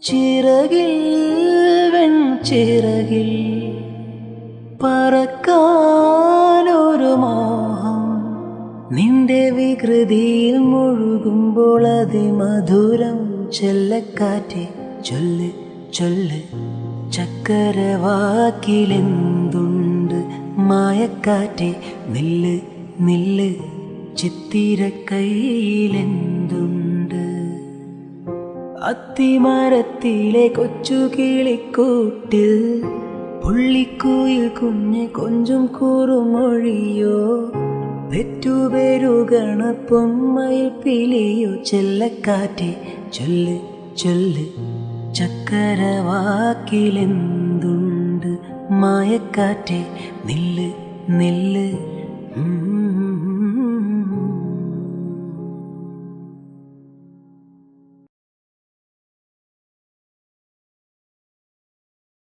ചിറകിൽ വെൺചിറകിൽ പറക്കാനൊരു മോഹം നിന്റെ വികൃതിയിൽ മുഴുകുമ്പോൾ അതിമധുരം ചെല്ലക്കാറ്റെ ചൊല്ല് ചൊല്ല് ചക്കരവാക്കിലെന്തുണ്ട് മായക്കാറ്റെ നില്ല് നില്ല് ചിത്തിരക്കൈയിലെന്തുണ്ട് അത്തിമരത്തിലെ കൊച്ചു കിളിക്കൂട്ടിൽ പുള്ളിക്കുയിൽ കുഞ്ഞ് കൊഞ്ചും കൂറുമൊഴിയോ പെറ്റുപെരുകണ പൊന്മയിൽ പിലിയോ ചെല്ലക്കാറ്റെ ചൊല്ല് ചൊല്ല് ചക്കരവാക്കിലെന്തുണ്ട് മായക്കാറ്റെ നില്ല് നില്ല്